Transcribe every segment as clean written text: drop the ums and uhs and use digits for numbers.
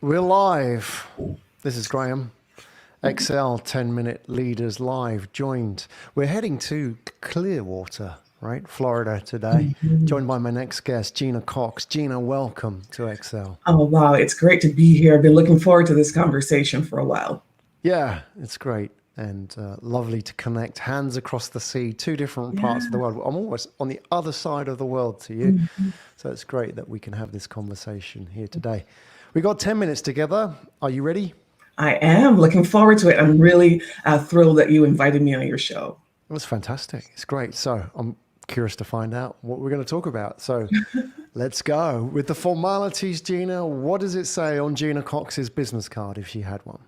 We're live. This is Graham. XL 10-minute leaders live joined. We're heading to Clearwater, right? Florida today. Mhm. Joined by my next guest, Gena Cox. Gena, welcome to XL. Oh, wow. It's great to be here. I've been looking forward to this conversation for a while. Yeah, it's great and lovely to connect hands across the sea, two different parts of the Yeah. world. I'm almost on the other side of the world to you. Mhm. So it's great that we can have this conversation here today. We got 10 minutes together. Are you ready? I am looking forward to it. I'm really thrilled that you invited me on your show. That's fantastic. It's great. So I'm curious to find out what we're going to talk about. So let's go with the formalities, Gena. What does it say on Gena Cox's business card if she had one?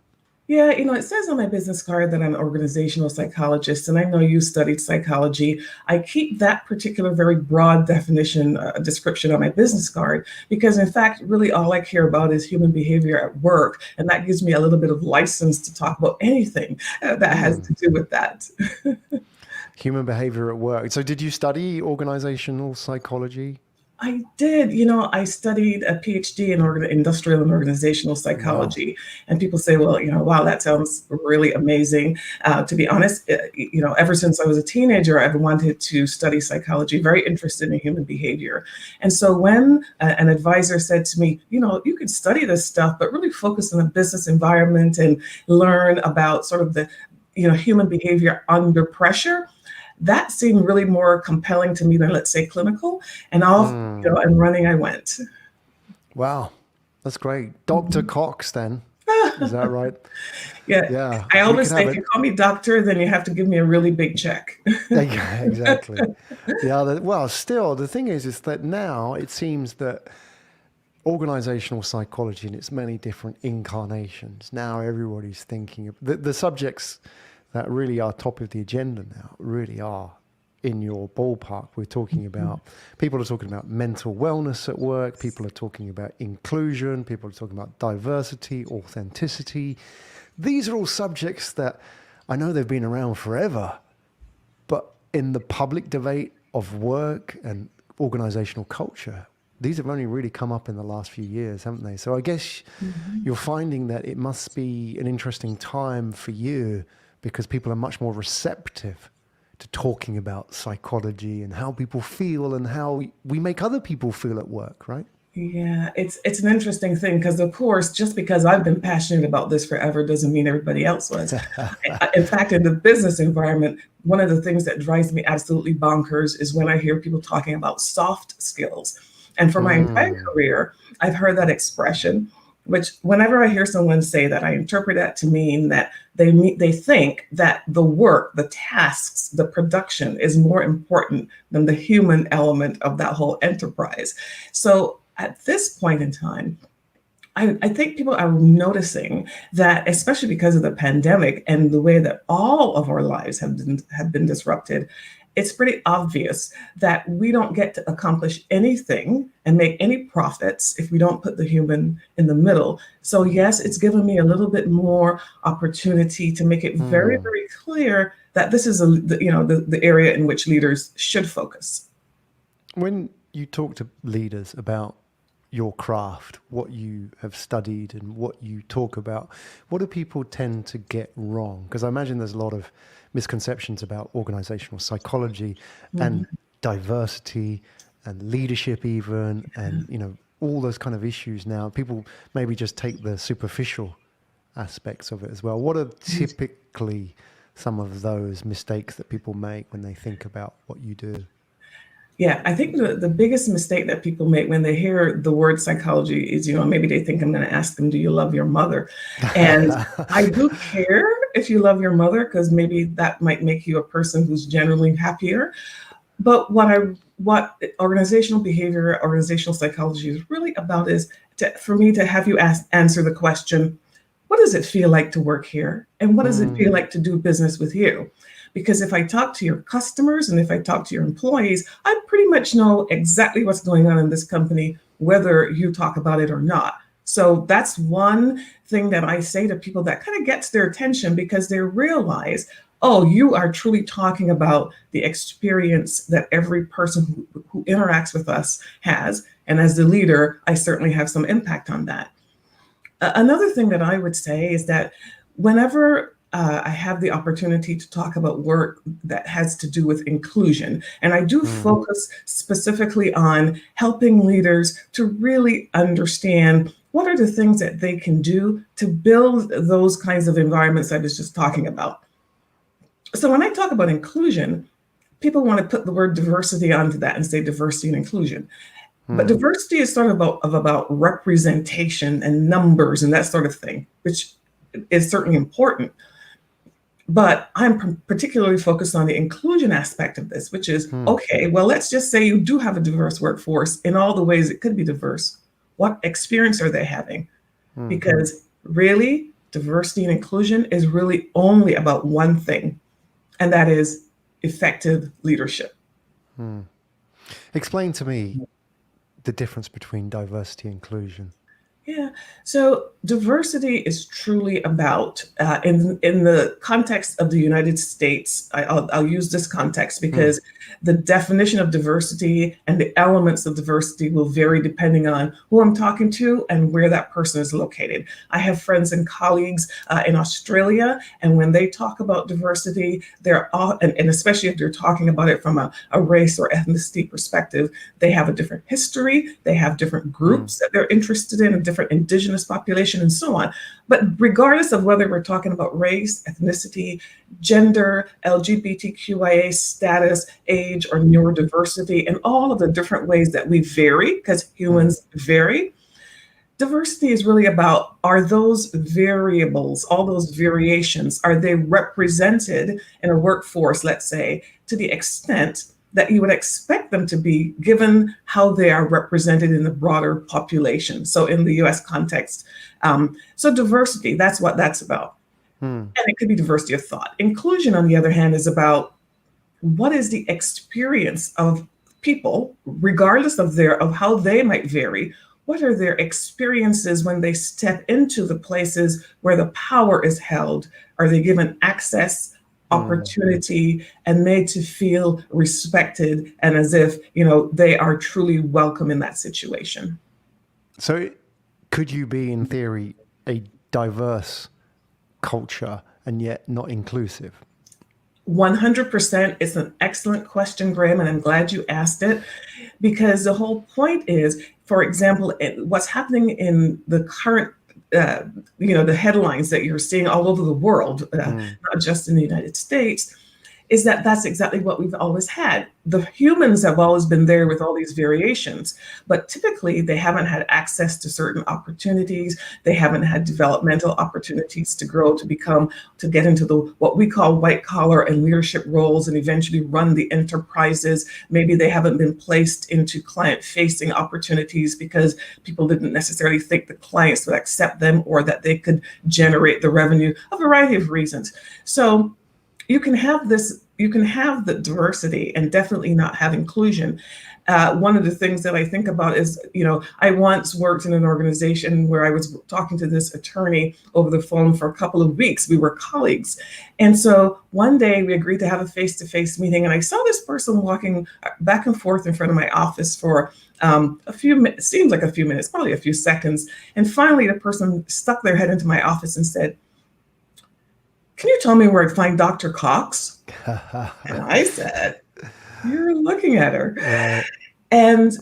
Yeah, it says on my business card that I'm an organizational psychologist, and I know you studied psychology. I keep that particular very broad definition, description on my business card because, in fact, really all I care about is human behavior at work, and that gives me a little bit of license to talk about anything that has to do with that. Human behavior at work. So did you study organizational psychology? I did. I studied a PhD in industrial and organizational Wow. psychology. And people say, well, wow, that sounds really amazing. To be honest, ever since I was a teenager, I've wanted to study psychology, very interested in human behavior. And so when an advisor said to me, you could study this stuff, but really focus on the business environment and learn about sort of the, human behavior under pressure, that seemed really more compelling to me than, let's say, clinical. And off, and running I went. Wow. That's great. Dr. Cox, then. Is that right? Yeah, Yeah. I We always could say have if you it. call me doctor, then you have to give me a really big check. Yeah, exactly. Well, still, the thing is that now it seems that organizational psychology in its many different incarnations, now everybody's thinking of the subjects that really are top of the agenda now really are in your ballpark. We're talking about, people are talking about mental wellness at work, people are talking about inclusion, people are talking about diversity, authenticity. These are all subjects that I know they've been around forever, but in the public debate of work and organizational culture, these have only really come up in the last few years, haven't they? So I guess you're finding that it must be an interesting time for you because people are much more receptive to talking about psychology and how people feel and how we make other people feel at work, right? Yeah, it's an interesting thing because, of course, just because I've been passionate about this forever doesn't mean everybody else was. In fact, in the business environment, one of the things that drives me absolutely bonkers is when I hear people talking about soft skills. And for my entire Mm, career, I've heard that expression, which whenever I hear someone say that, I interpret that to mean that they think that the work, the tasks, the production is more important than the human element of that whole enterprise. So at this point in time, I think people are noticing that, especially because of the pandemic and the way that all of our lives have been disrupted, it's pretty obvious that we don't get to accomplish anything and make any profits if we don't put the human in the middle. So yes, it's given me a little bit more opportunity to make it very, mm. very clear that this is the area in which leaders should focus. When you talk to leaders about your craft, what you have studied and what you talk about, what do people tend to get wrong? Because I imagine there's a lot of misconceptions about organizational psychology and diversity and leadership even, and all those kind of issues now. People maybe just take the superficial aspects of it as well. What are typically some of those mistakes that people make when they think about what you do? Yeah, I think the biggest mistake that people make when they hear the word psychology is, maybe they think I'm going to ask them, do you love your mother? And I do care if you love your mother, because maybe that might make you a person who's generally happier. But what organizational behavior, organizational psychology is really about is for me to have you answer the question, what does it feel like to work here? And what does it feel Mm, like to do business with you? Because if I talk to your customers and if I talk to your employees, I pretty much know exactly what's going on in this company, whether you talk about it or not. So that's one thing that I say to people that kind of gets their attention because they realize, oh, you are truly talking about the experience that every person who interacts with us has. And as the leader, I certainly have some impact on that. Another thing that I would say is that whenever I have the opportunity to talk about work that has to do with inclusion, and I do Mm, focus specifically on helping leaders to really understand what are the things that they can do to build those kinds of environments I was just talking about. So when I talk about inclusion, people want to put the word diversity onto that and say diversity and inclusion. But mm, diversity is sort of about representation and numbers and that sort of thing, which is certainly important. But I'm particularly focused on the inclusion aspect of this, which is mm, okay, well, let's just say you do have a diverse workforce in all the ways it could be diverse. What experience are they having? mm, Because really, diversity and inclusion is really only about one thing, and that is effective leadership. mm. Explain to me the difference between diversity and inclusion. Yeah. So diversity is truly about, in the context of the United States. I'll use this context Mm, because the definition of diversity and the elements of diversity will vary depending on who I'm talking to and where that person is located. I have friends and colleagues in Australia, and when they talk about diversity, they're all, and especially if they're talking about it from a race or ethnicity perspective, they have a different history, they have different mm, groups that they're interested in, a different indigenous population, and so on. But regardless of whether we're talking about race, ethnicity, gender, LGBTQIA status, age, or neurodiversity, and all of the different ways that we vary, because mm, humans vary, diversity is really about, are those variables, all those variations, are they represented in a workforce, let's say, to the extent that you would expect them to be given how they are represented in the broader population? So in the US context, so diversity, that's what that's about. mm, And it could be diversity of thought. Inclusion, on the other hand, is about what is the experience of people, regardless of how they might vary. What are their experiences when they step into the places where the power is held? Are they given access, mm. opportunity, and made to feel respected and as if, they are truly welcome in that situation? So, could you be, in theory, a diverse culture and yet not inclusive? 100%. It's an excellent question, Graham, and I'm glad you asked it, because the whole point is, for example, what's happening in the current, uh, the headlines that you're seeing all over the world, Mm, not just in the United States, is that that's exactly what we've always had. The humans have always been there with all these variations, but typically they haven't had access to certain opportunities. They haven't had developmental opportunities to grow, to get into the what we call white collar and leadership roles and eventually run the enterprises. Maybe they haven't been placed into client facing opportunities because people didn't necessarily think the clients would accept them or that they could generate the revenue, a variety of reasons. So you can have the diversity and definitely not have inclusion. One of the things that I think about is, I once worked in an organization where I was talking to this attorney over the phone for a couple of weeks. We were colleagues. And so one day we agreed to have a face-to-face meeting, and I saw this person walking back and forth in front of my office for seemed like a few minutes, probably a few seconds. And finally, the person stuck their head into my office and said, "Can you tell me where I'd find Dr. Cox?" And I said, "You're looking at her." right. And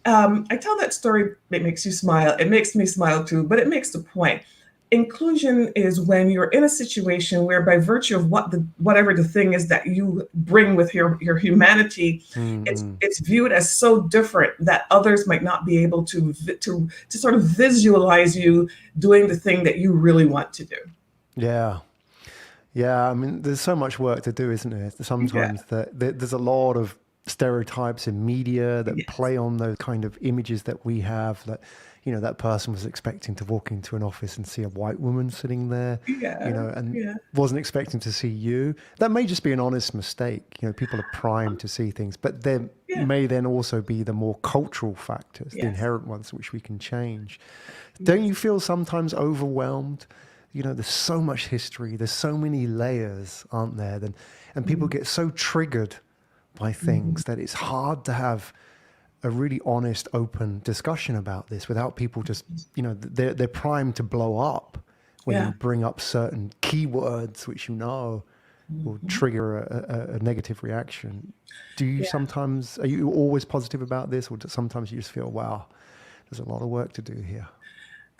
I tell that story, it makes you smile. It makes me smile too, but it makes the point. Inclusion is when you're in a situation where, by virtue of whatever the thing is that you bring with your humanity, Mm, mm. it's viewed as so different that others might not be able to sort of visualize you doing the thing that you really want to do. Yeah. Yeah, I mean, there's so much work to do, isn't there? Yeah. Sometimes there's a lot of stereotypes in media that Yes. play on those kind of images that we have. That, that person was expecting to walk into an office and see a white woman sitting there, Yeah. and Yeah. wasn't expecting to see you. That may just be an honest mistake. People are primed to see things, but there Yeah. may then also be the more cultural factors, the Yes. inherent ones, which we can change. Don't Yes. you feel sometimes overwhelmed? There's so much history, there's so many layers, aren't there? And people Mhm. get so triggered by Mhm. things that it's hard to have a really honest, open discussion about this without people just, they're primed to blow up when Yeah. you bring up certain keywords, which will trigger a negative reaction. Do you Yeah. sometimes, are you always positive about this, or sometimes you just feel, wow, there's a lot of work to do here?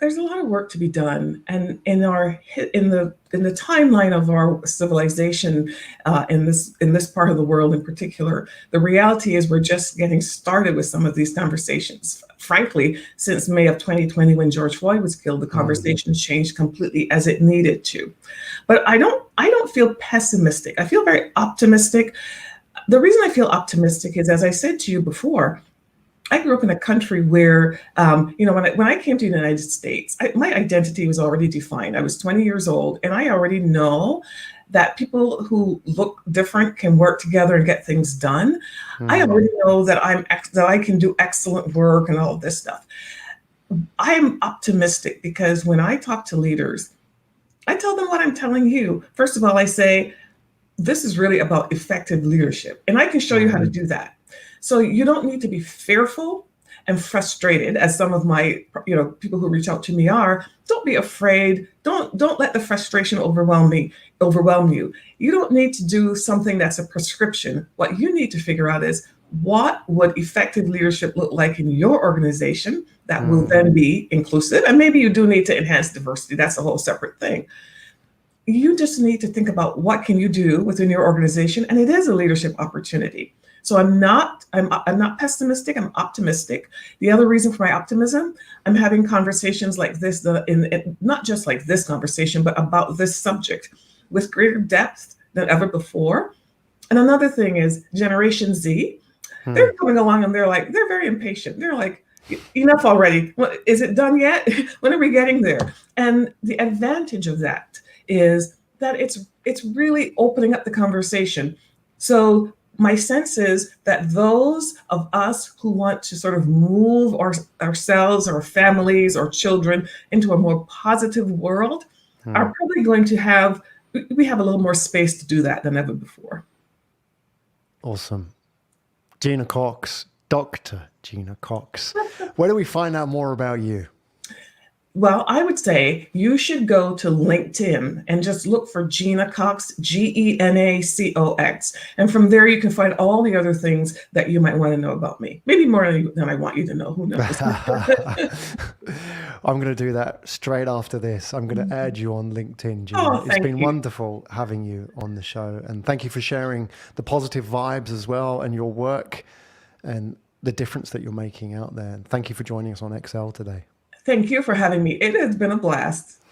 There's a lot of work to be done, and in the timeline of our civilization, in this part of the world in particular, the reality is we're just getting started with some of these conversations. Frankly, since May of 2020, when George Floyd was killed, the Mm, conversation changed completely as it needed to. But I don't feel pessimistic. I feel very optimistic. The reason I feel optimistic is, as I said to you before, I grew up in a country where, when I came to the United States, my identity was already defined. I was 20 years old, and I already know that people who look different can work together and get things done. I already mm, know that that I can do excellent work and all of this stuff. I am optimistic because when I talk to leaders, I tell them what I'm telling you. First of all, I say, this is really about effective leadership, and I can show you how to mm, do that. So you don't need to be fearful and frustrated, as some of my people who reach out to me are. Don't be afraid. Don't let the frustration overwhelm you. You don't need to do something that's a prescription. What you need to figure out is, what would effective leadership look like in your organization that will mm, then be inclusive. And maybe you do need to enhance diversity. That's a whole separate thing. You just need to think about what can you do within your organization, and it is a leadership opportunity. So I'm not pessimistic, I'm optimistic. The other reason for my optimism, I'm having conversations like this, not just like this conversation, but about this subject with greater depth than ever before. And another thing is Generation Z. They're mm. coming along and they're very impatient. They're like, enough already. Is it done yet? When are we getting there? And the advantage of that is that it's really opening up the conversation. So my sense is that those of us who want to sort of move ourselves, our families, our children into a more positive world are probably going to have we have a little more space to do that than ever before. Awesome. Gena Cox, Dr. Gena Cox. Where do we find out more about you? Well, I would say you should go to LinkedIn and just look for Gena Cox, Genacox. And from there, you can find all the other things that you might want to know about me. Maybe more than I want you to know. Who knows? I'm going to do that straight after this. I'm going to add you on LinkedIn, Gina. Oh, It's thank been you. wonderful having you on the show. And thank you for sharing the positive vibes as well, and your work and the difference that you're making out there. And thank you for joining us on XL today. Thank you for having me. It has been a blast.